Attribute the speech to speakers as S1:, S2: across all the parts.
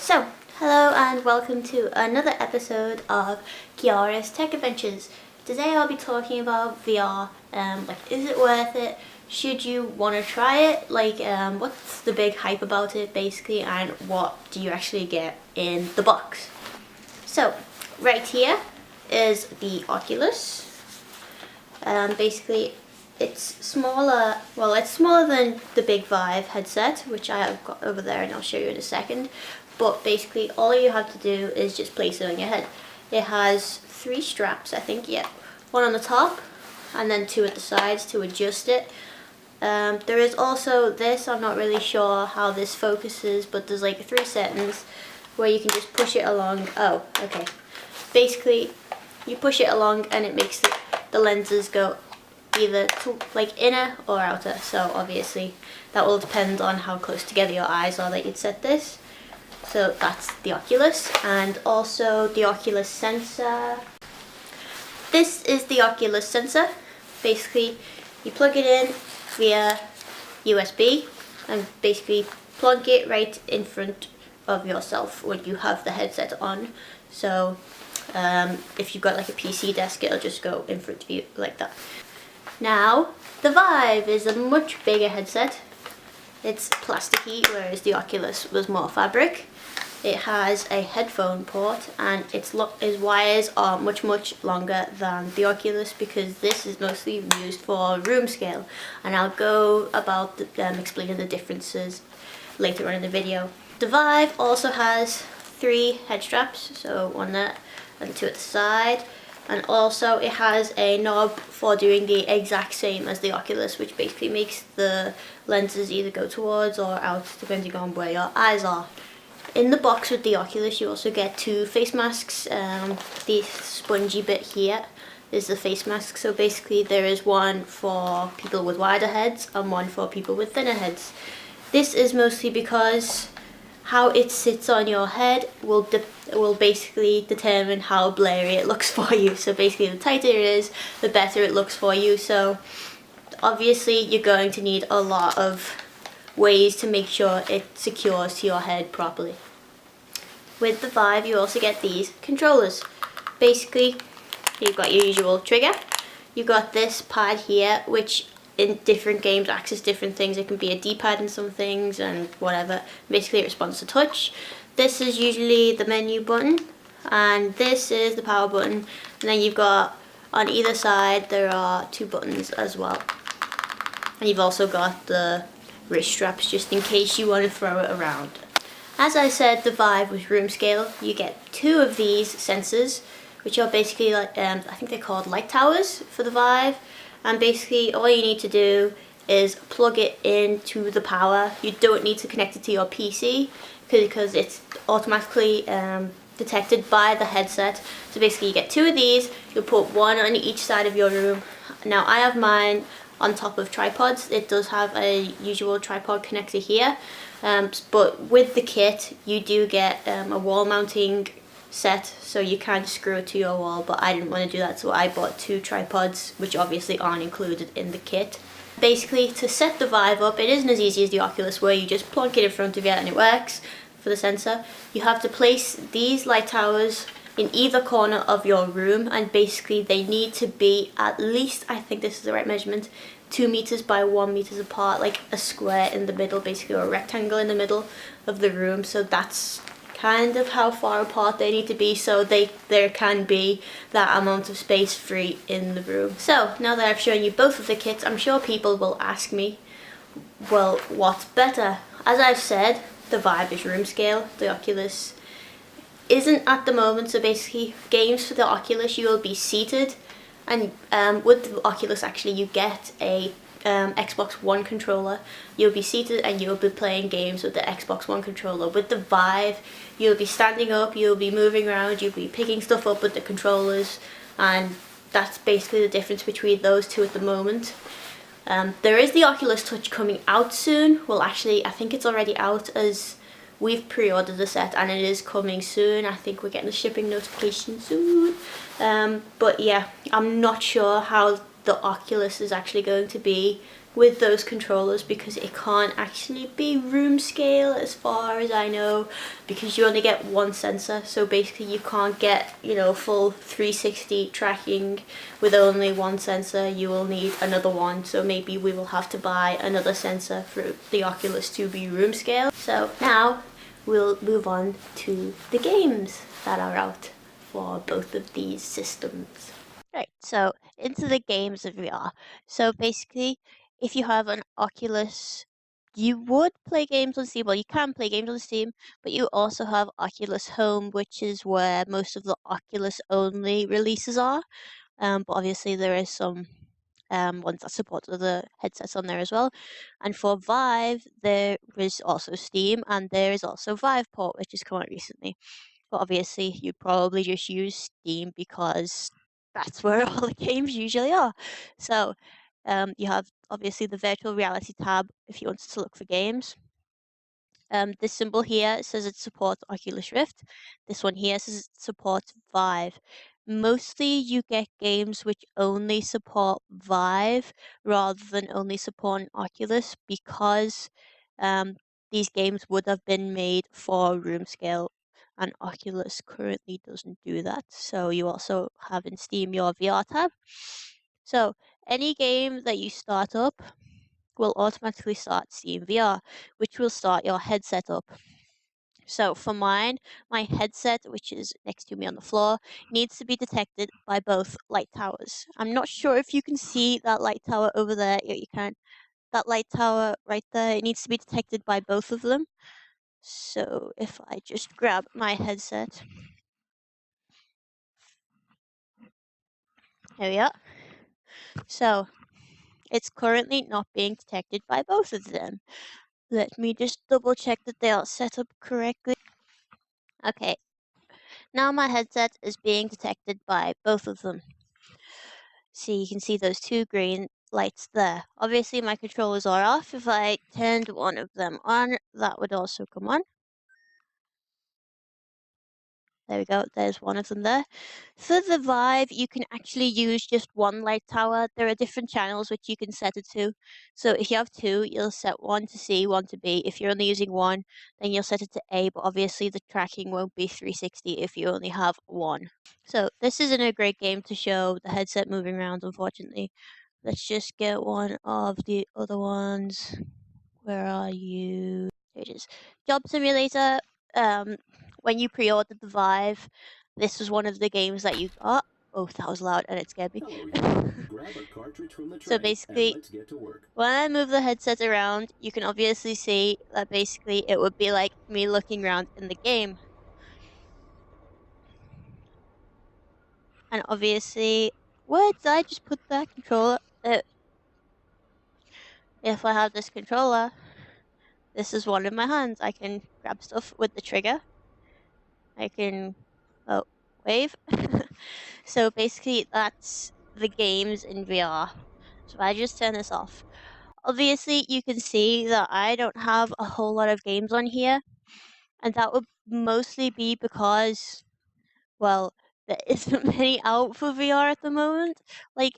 S1: So, hello and welcome to another episode of Keiara's Tech Adventures. Today I'll be talking about VR. Is it worth it? Should you want to try it? What's the big hype about it basically, and what do you actually get in the box? So, right here is the Oculus. Basically, it's smaller, it's smaller than the big Vive headset, which I have got over there and I'll show you in a second. But basically, all you have to do is just place it on your head. It has 3 straps, I think, yeah. One on the top, and then 2 at the sides to adjust it. There is also this, I'm not really sure how this focuses, but there's like 3 settings where you can just push it along. Oh, okay. Basically, you push it along and it makes the lenses go either inner or outer. So obviously, that will depend on how close together your eyes are that you'd set this. So that's the Oculus, and also the Oculus sensor. This is the Oculus sensor. Basically, you plug it in via USB and basically plug it right in front of yourself when you have the headset on. So if you've got like a PC desk, it'll just go in front of you like that. Now, the Vive is a much bigger headset. It's plasticky, whereas the Oculus was more fabric. It has a headphone port, and its wires are much longer than the Oculus, because this is mostly used for room scale, and I'll go about explaining the differences later on in the video. The Vive also has 3 head straps, so 1 there and 2 at the side, and also it has a knob for doing the exact same as the Oculus, which basically makes the lenses either go towards or out depending on where your eyes are. In the box with the Oculus, you also get 2 face masks. The spongy bit here is the face mask. So basically there is one for people with wider heads and one for people with thinner heads. This is mostly because how it sits on your head will basically determine how blurry it looks for you. So basically, the tighter it is, the better it looks for you. So obviously you're going to need a lot of ways to make sure it secures to your head properly. With the Vive, you also get these controllers. Basically, you've got your usual trigger. You've got this pad here, which in different games access different things. It can be a D-pad in some things and whatever. Basically, it responds to touch. This is usually the menu button, and this is the power button. And then you've got, on either side, there are 2 buttons as well. And you've also got the wrist straps just in case you want to throw it around. As I said, the Vive was room scale. You get 2 of these sensors, which are basically like, I think they're called light towers for the Vive. And basically all you need to do is plug it into the power. You don't need to connect it to your PC because it's automatically detected by the headset. So basically you get 2 of these, you'll put 1 on each side of your room. Now I have mine on top of tripods. It does have a usual tripod connector here, but with the kit you do get a wall mounting set, so you can screw it to your wall, but I didn't want to do that, so I bought 2 tripods, which obviously aren't included in the kit. Basically, to set the Vive up, it isn't as easy as the Oculus where you just plonk it in front of you and it works for the sensor. You have to place these light towers in either corner of your room, and basically they need to be at least, I think this is the right measurement, 2 meters by 1 meters apart, like a square in the middle, basically, or a rectangle in the middle of the room. So that's kind of how far apart they need to be, so there can be that amount of space free in the room. So now that I've shown you both of the kits, I'm sure people will ask me, well, what's better? As I've said, the Vive is room scale, the Oculus isn't at the moment. So basically, games for the Oculus, you will be seated, and with the Oculus actually you get a Xbox One controller. You'll be seated and you'll be playing games with the Xbox One controller. With the Vive, you'll be standing up, you'll be moving around, you'll be picking stuff up with the controllers, and that's basically the difference between those 2 at the moment. There is the Oculus Touch coming out soon. Well, actually, I think it's already out, as we've pre-ordered the set and it is coming soon. I think we're getting a shipping notification soon. But yeah, I'm not sure how the Oculus is actually going to be with those controllers, because it can't actually be room scale as far as I know, because you only get one sensor. So basically you can't get, you know, full 360 tracking with only one sensor. You will need another one, so maybe we will have to buy another sensor for the Oculus to be room scale. So now we'll move on to the games that are out for both of these systems. Right, so into the games of VR. So basically, if you have an Oculus, you would play games on Steam. Well, you can play games on Steam, but you also have Oculus Home, which is where most of the Oculus only releases are. But obviously there is some ones that support other headsets on there as well. And for Vive, there is also Steam, and there is also Viveport, which has come out recently. But obviously, you'd probably just use Steam because that's where all the games usually are. So you have obviously the virtual reality tab if you wanted to look for games. This symbol here says it supports Oculus Rift. This one here says it supports Vive. Mostly you get games which only support Vive rather than only support Oculus, because these games would have been made for room scale, and Oculus currently doesn't do that. So you also have in Steam your VR tab. So any game that you start up will automatically start Steam VR, which will start your headset up. So for mine, my headset, which is next to me on the floor, needs to be detected by both light towers. I'm not sure if you can see that light tower over there. Yeah, you can. That light tower right there, it needs to be detected by both of them. So if I just grab my headset, there we are. So it's currently not being detected by both of them. Let me just double check that they are set up correctly. Okay, now my headset is being detected by both of them. See, you can see those two green lights there. Obviously my controllers are off. If I turned one of them on, that would also come on. There we go, there's one of them there. For the Vive, you can actually use just one light tower. There are different channels which you can set it to. So if you have two, you'll set one to C, one to B. If you're only using one, then you'll set it to A, but obviously the tracking won't be 360 if you only have one. So this isn't a great game to show the headset moving around, unfortunately. Let's just get one of the other ones. Where are you? Here it is. Job Simulator. When you pre-ordered the Vive, this was one of the games that you got. Oh, that was loud and it scared me.
S2: Grab a cartridge from the
S1: So
S2: tray and
S1: basically,
S2: let's get to work.
S1: when I move the headset around, you can obviously see that basically it would be like me looking around in the game. And obviously, where did I just put that controller? If I have this controller, this is one in my hands. I can grab stuff with the trigger. I can, oh, wave. So basically, that's the games in VR. So if I just turn this off, obviously you can see that I don't have a whole lot of games on here, and that would mostly be because, well, there isn't many out for VR at the moment. Like,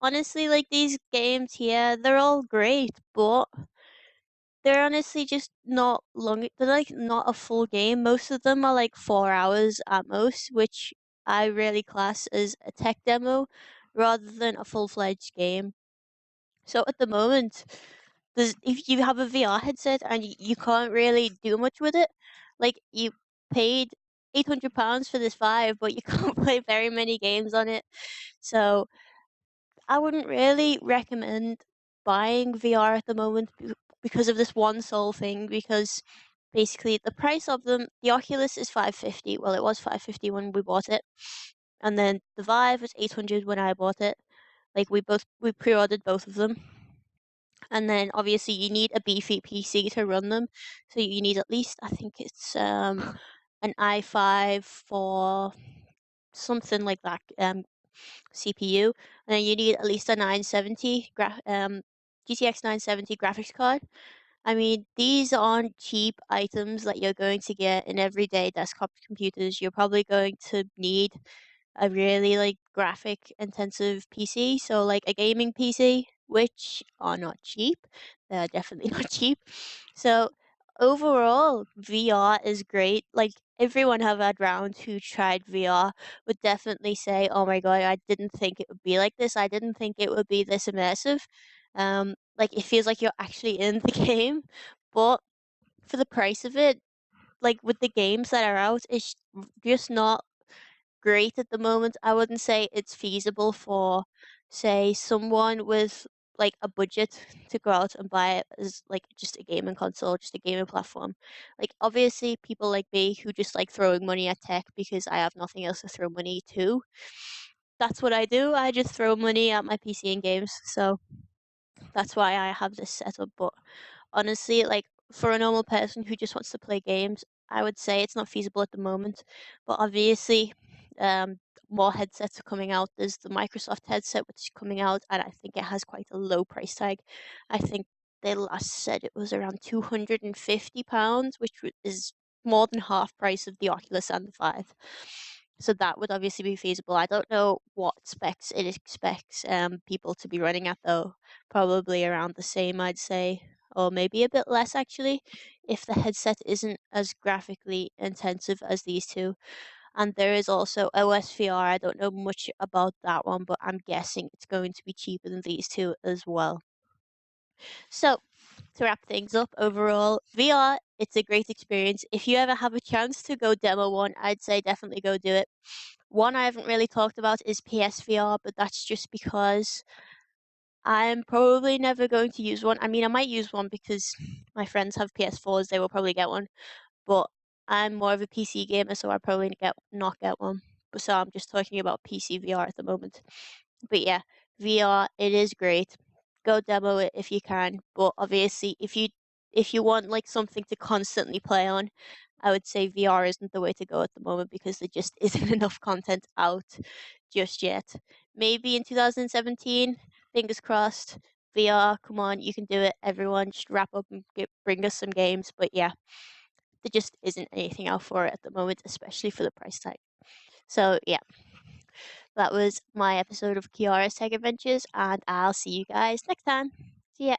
S1: honestly, like these games here, they're all great, but they're honestly just not long. They're like not a full game. Most of them are like 4 hours at most, which I really class as a tech demo rather than a full-fledged game. So at the moment, if you have a VR headset and you can't really do much with it, like you paid £800 for this Vive, but you can't play very many games on it. So I wouldn't really recommend buying VR at the moment because of this one sole thing, because basically the price of them, the Oculus is 550. Well, it was 550 when we bought it. And then the Vive was 800 when I bought it. Like we pre-ordered both of them. And then obviously you need a beefy PC to run them. So you need at least, I think it's an i5 for something like that, CPU, and then you need at least a 970 GTX 970 graphics card. I mean, these aren't cheap items that you're going to get in everyday desktop computers. You're probably going to need a really like graphic intensive PC, so like a gaming PC. which are not cheap. They're definitely not cheap. So overall, VR is great. Like everyone I've had round who tried VR would definitely say, "Oh my god, I didn't think it would be like this. I didn't think it would be this immersive." Like it feels like you're actually in the game, but for the price of it, like with the games that are out, it's just not great at the moment. I wouldn't say it's feasible for, say, someone with like a budget to go out and buy it as like just a gaming console, just a gaming platform. Like obviously people like me who just like throwing money at tech because I have nothing else to throw money to. That's what I do. I just throw money at my PC and games. So that's why I have this setup. But honestly, like for a normal person who just wants to play games, I would say it's not feasible at the moment. But obviously, um, more headsets are coming out. There's the Microsoft headset which is coming out, and I think it has quite a low price tag. I think they last said it was around £250, which is more than half price of the Oculus and the Vive. So that would obviously be feasible. I don't know what specs it expects people to be running at though. Probably around the same, I'd say, or maybe a bit less actually, if the headset isn't as graphically intensive as these two. And there is also OSVR. I don't know much about that one, but I'm guessing it's going to be cheaper than these two as well. So, to wrap things up, overall, VR, it's a great experience. If you ever have a chance to go demo one, I'd say definitely go do it. One I haven't really talked about is PSVR, but that's just because I'm probably never going to use one. I mean, I might use one because my friends have PS4s, they will probably get one, but I'm more of a PC gamer, so I probably not get one. But so I'm just talking about PC VR at the moment. But yeah, VR, it is great. Go demo it if you can. But obviously, if you want like something to constantly play on, I would say VR isn't the way to go at the moment because there just isn't enough content out just yet. Maybe in 2017, fingers crossed. VR, come on, you can do it. Everyone, just wrap up and bring us some games. But yeah, there just isn't anything out for it at the moment, especially for the price tag. So yeah, that was my episode of Kiara's Tech Adventures, and I'll see you guys next time. See ya.